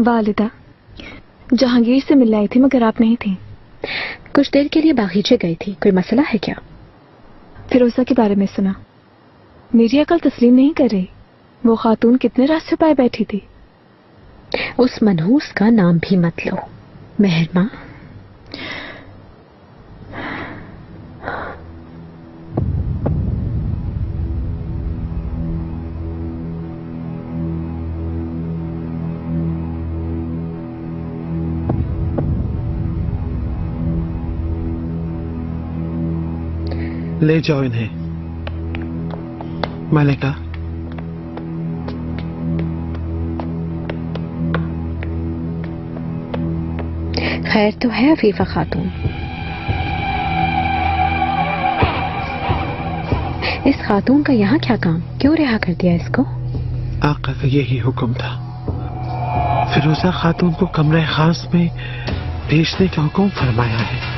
वालिदा, जहांगीर से मिलने आई थी मगर आप नहीं थी। कुछ देर के लिए बागीचे गई थी। कोई मसला है क्या? फिरोजा के बारे में सुना। मेरी अकल तस्लीम नहीं कर रही। वो खातून कितने राज छुपाए बैठी थी। उस मनहूस का नाम भी मत लो मेहरमा। ले जाओ इन्हें। मलिका, खैर तो है अफीफा खातून। इस खातून का यहाँ क्या काम? क्यों रिहा कर दिया इसको? आका का यही हुक्म था। फिरोजा खातून को कमरे खास में भेजने का हुक्म फरमाया है।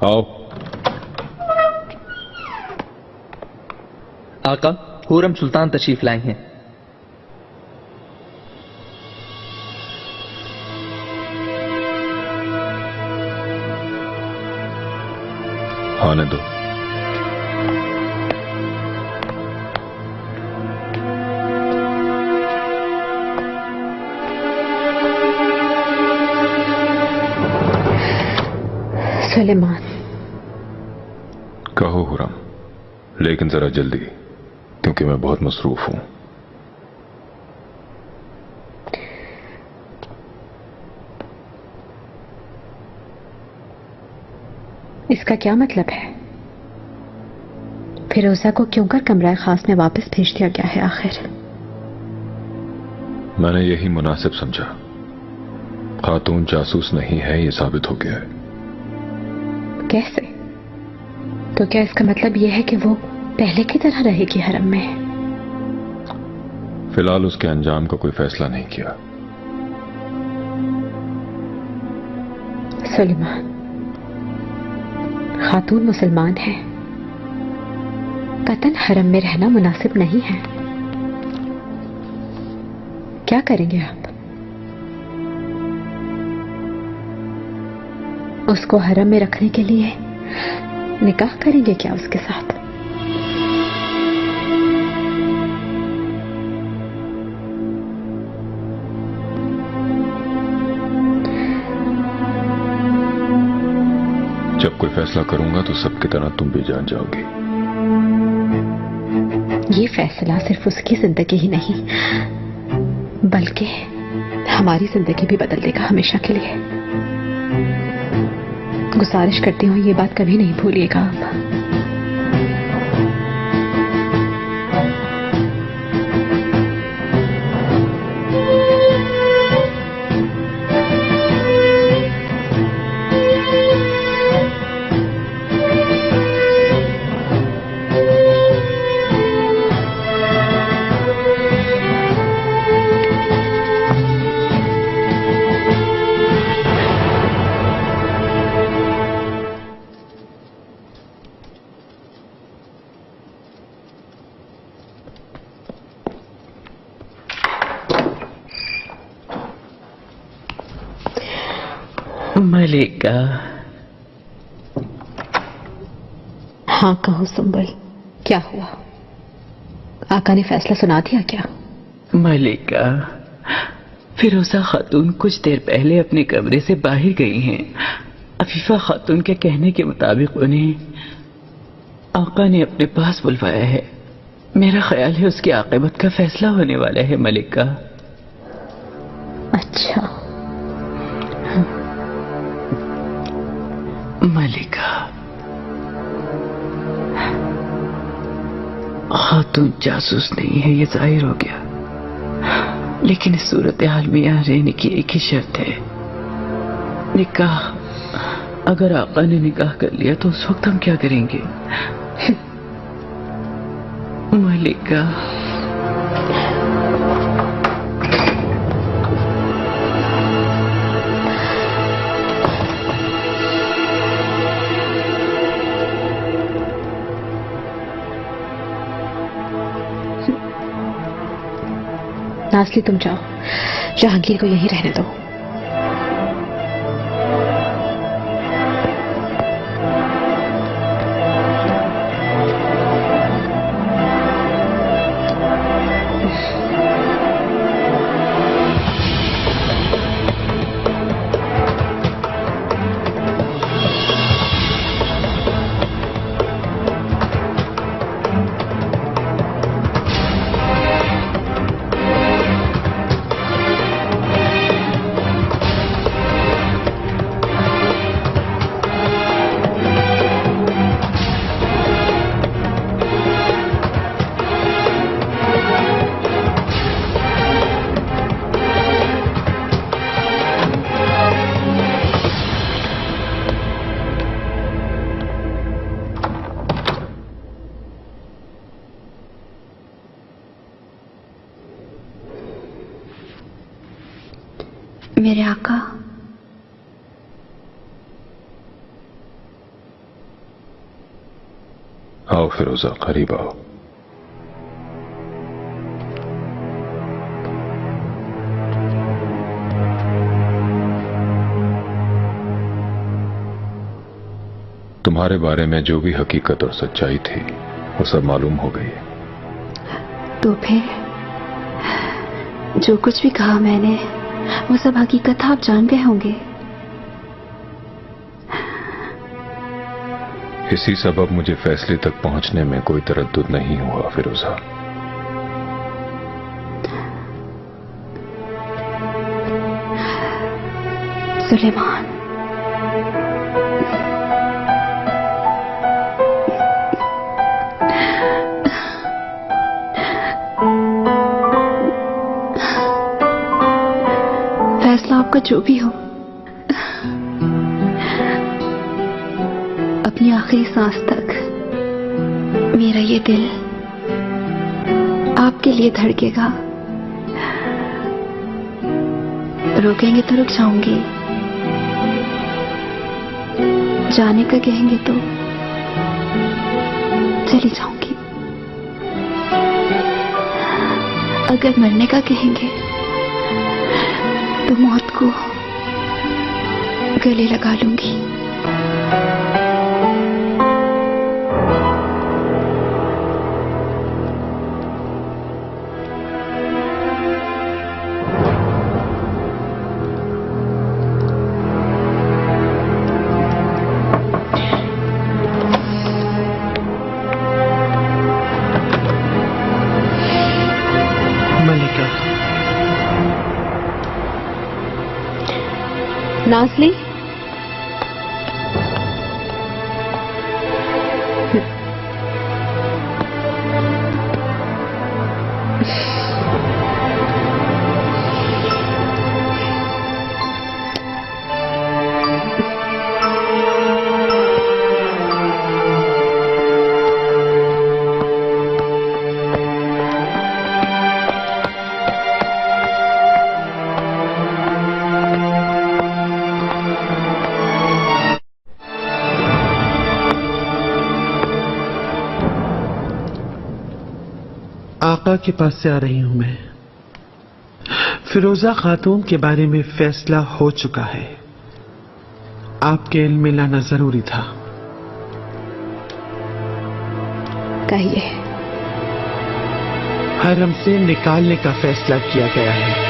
आओ। आका, हुरम सुल्तान तशरीफ लाए हैं। आने दो। सुलेमान। कहो हुरम, लेकिन जरा जल्दी, क्योंकि मैं बहुत मसरूफ हूं। इसका क्या मतलब है? फिरोजा को क्यों कर कमरा खास में वापस भेज दिया गया है आखिर? मैंने यही मुनासिब समझा। खातून जासूस नहीं है, ये साबित हो गया है। कैसे? तो क्या इसका मतलब यह है कि वो पहले की तरह रहेगी हरम में? फिलहाल उसके अंजाम का कोई फैसला नहीं किया। सुलेमान, खातून मुसलमान है, कतन हरम में रहना मुनासिब नहीं है। क्या करेंगे आप? उसको हरम में रखने के लिए निकाह करेंगे क्या उसके साथ? जब कोई फैसला करूंगा तो सबकी तरह तुम भी जान जाओगी। ये फैसला सिर्फ उसकी जिंदगी ही नहीं, बल्कि हमारी जिंदगी भी बदल देगा हमेशा के लिए। गुजारिश करती हूँ ये बात कभी नहीं भूलिएगा आप। मलिका। हाँ कहो सुंबल, क्या हुआ? आका ने फैसला सुना दिया क्या? मलिका, फिरोजा खातून कुछ देर पहले अपने कमरे से बाहर गई हैं। अफीफा खातून के कहने के मुताबिक उन्हें आका ने अपने पास बुलवाया है। मेरा ख्याल है उसकी आक़िबत का फैसला होने वाला है मलिका। अच्छा। मलिका, खातून जासूस नहीं है, ये जाहिर हो गया। लेकिन इस सूरत हाल में यहां रहने की एक ही शर्त है, निकाह। अगर आका ने निकाह कर लिया तो उस वक्त हम क्या करेंगे? मलिका, नाज़ली तुम जाओ, जहांगीर को यहीं रहने दो। मेरे आका, आओ फिरोजा, करीब आओ। तुम्हारे बारे में जो भी हकीकत और सच्चाई थी वो सब मालूम हो गई। तो फिर जो कुछ भी कहा मैंने वो सब हकीकत आप जान गए होंगे। इसी सबब मुझे फैसले तक पहुंचने में कोई तरद्दुद नहीं हुआ फिरोजा। सुलेमान, फैसला आपका जो भी हो, अपनी आखिरी सांस तक मेरा ये दिल आपके लिए धड़केगा। रोकेंगे तो रुक जाऊंगी, जाने का कहेंगे तो चली जाऊंगी, अगर मरने का कहेंगे तो मौत को गले लगा लूंगी। मलिका, नाज़ली, आका के पास से आ रही हूं मैं। फिरोजा खातून के बारे में फैसला हो चुका है। आपके इल्म में लाना जरूरी था। कहिए। हरम से निकालने का फैसला किया गया है।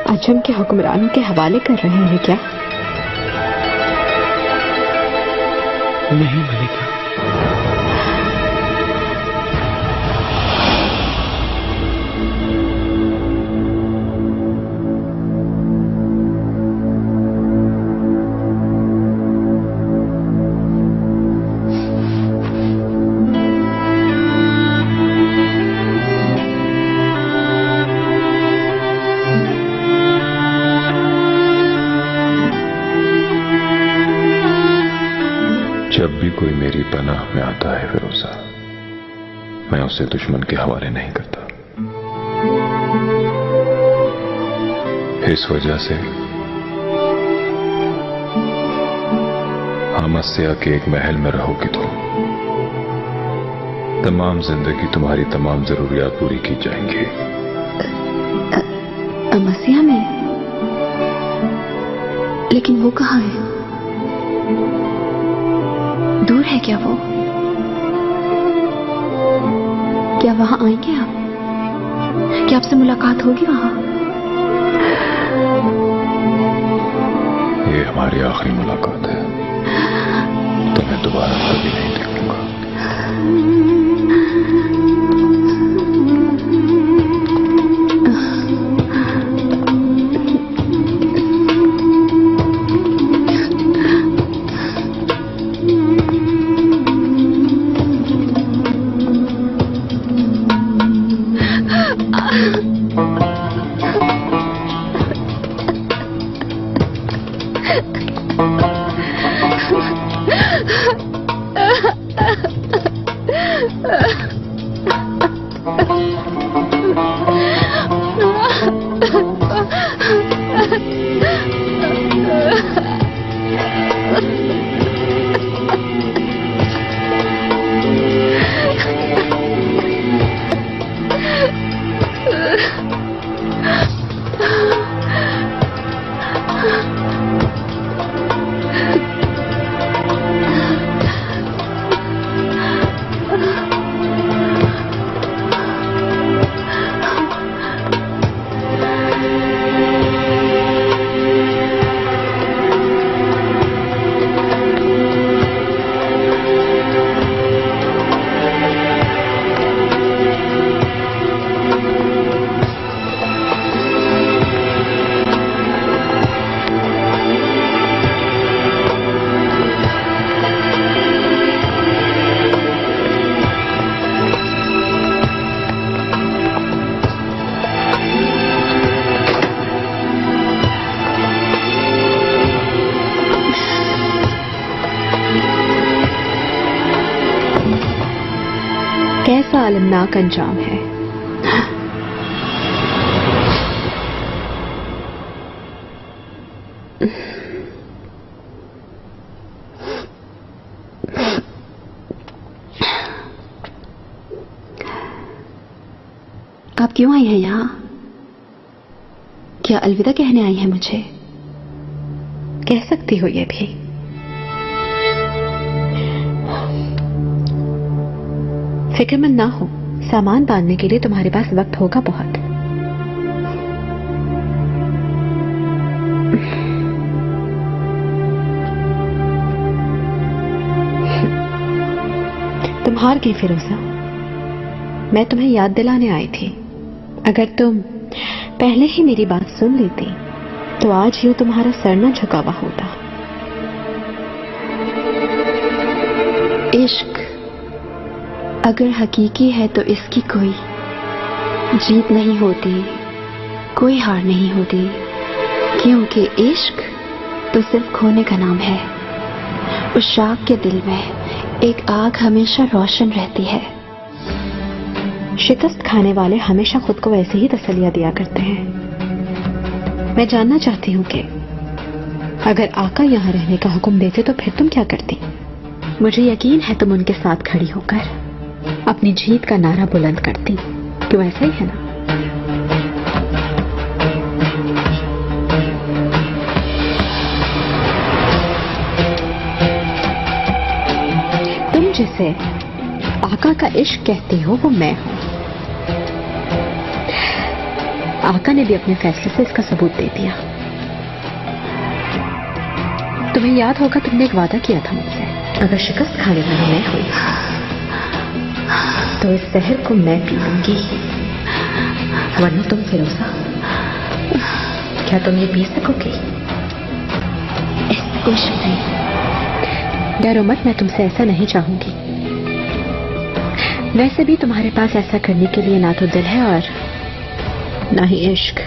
अजम के हुक्मरानों के हवाले कर रहे हैं क्या? नहीं मलिका, जब भी कोई मेरी पनाह में आता है फिरोजा, मैं उसे दुश्मन के हवाले नहीं करता। इस वजह से अमस्या के एक महल में रहोगी तुम। तमाम जिंदगी तुम्हारी तमाम जरूरियात पूरी की जाएंगी। अमस्या में? लेकिन वो कहाँ है? दूर है क्या वो? क्या वहां आएंगे आप? क्या आपसे मुलाकात होगी वहां? ये हमारी आखिरी मुलाकात है। तुम्हें दोबारा कभी नहीं देखूंगा। कैसा अलमनाक अंजाम है। आप क्यों आई हैं यहाँ? क्या अलविदा कहने आई हैं मुझे? कह सकती हो ये भी। फिक्रमंद ना हो, सामान बांधने के लिए तुम्हारे पास वक्त होगा बहुत। तुम हार गई फिरोजा। मैं तुम्हें याद दिलाने आई थी। अगर तुम पहले ही मेरी बात सुन लेती तो आज यूं तुम्हारा सर न झुका हुआ होता। इश्क अगर हकीकी है तो इसकी कोई जीत नहीं होती, कोई हार नहीं होती, क्योंकि इश्क तो सिर्फ खोने का नाम है। उस शाख के दिल में एक आग हमेशा रोशन रहती है। शिकस्त खाने वाले हमेशा खुद को ऐसे ही तसल्लियां दिया करते हैं। मैं जानना चाहती हूँ कि अगर आका यहाँ रहने का हुक्म देते तो फिर तुम क्या करती? मुझे यकीन है तुम उनके साथ खड़ी होकर अपनी जीत का नारा बुलंद करती। क्यों, ऐसा ही है ना? तुम जिसे आका का इश्क कहती हो वो मैं हूं। आका ने भी अपने फैसले से इसका सबूत दे दिया। तुम्हें याद होगा तुमने एक वादा किया था मुझसे, अगर शिकस्त खाने वाली मैं हुई तो इस जहर को मैं पी लूंगी। वरना तुम फिरोजा, क्या तुम ये पी सकोगी? इसमें कोई शक नहीं। डरो मत, मैं तुमसे ऐसा नहीं चाहूंगी। वैसे भी तुम्हारे पास ऐसा करने के लिए ना तो दिल है और ना ही इश्क।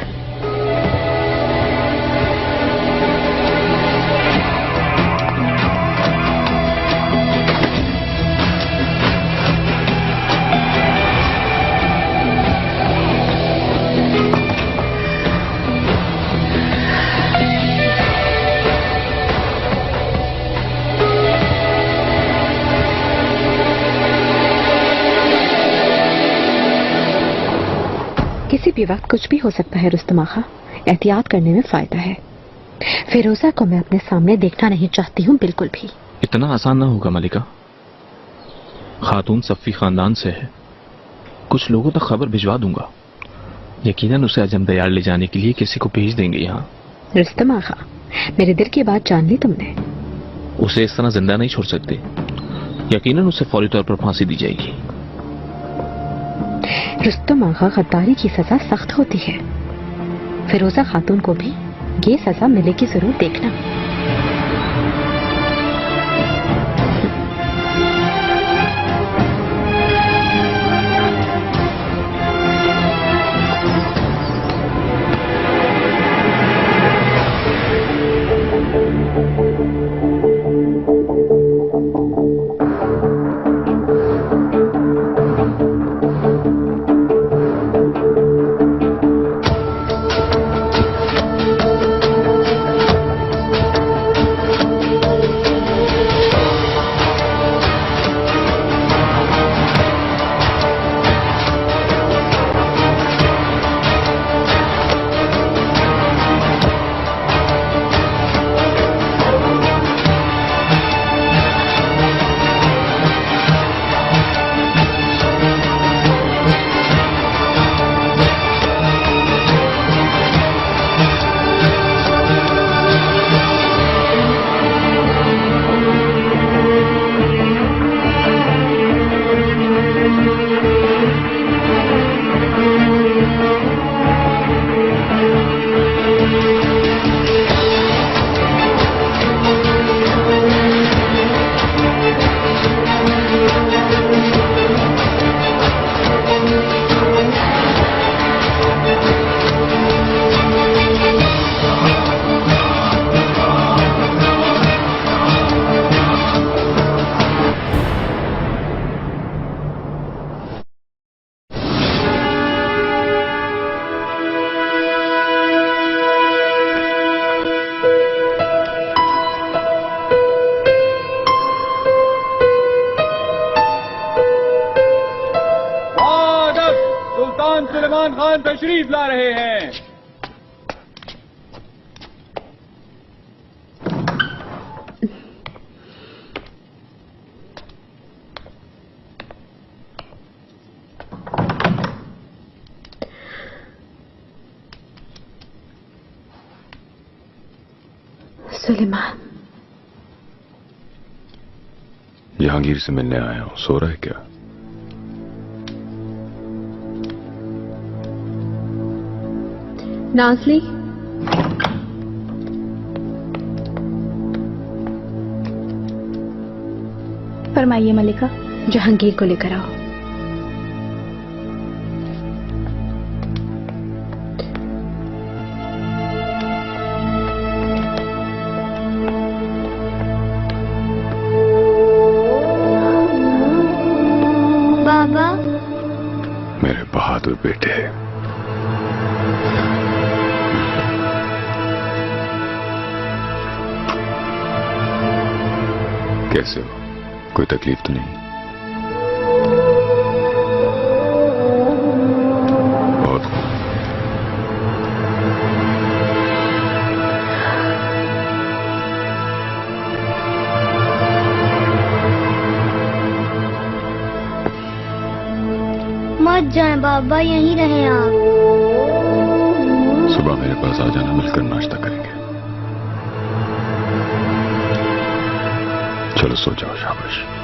किसी भी वक्त कुछ भी हो सकता है रुस्तम आगा, एहतियात करने में फायदा है। फिरोजा को मैं अपने सामने देखना नहीं चाहती हूँ बिल्कुल भी। इतना आसान ना होगा मलिका। खातून सफ़ी खानदान से है, कुछ लोगों तक खबर भिजवा दूंगा। यकीनन उसे अजम दयाल ले जाने के लिए किसी को भेज देंगे यहाँ। रुस्तम आगा, मेरे दिल की बात जान ली तुमने। उसे इस तरह जिंदा नहीं छोड़ सकते। यकीनन उसे फौरी तौर पर फांसी दी जाएगी। रुस्तम आगा, गद्दारी की सजा सख्त होती है। फिरोजा खातून को भी ये सजा मिलेगी, जरूर देखना। सुलेमान खान तशरीफ ला रहे हैं। सुलेमान, जहांगीर से मिलने आया हूं। सो रहा है क्या? नाज़ली, फरमाइए मलिका। जहांगीर को लेकर आओ। बाबा, मेरे बहादुर बेटे, कैसे हो? कोई तकलीफ तो नहीं? बहुत मत जाएं बाबा, यहीं रहें आप। सुबह मेरे पास आ जाना, मिलकर नाश्ता करेंगे। चलो सो जाओ, शाबाश।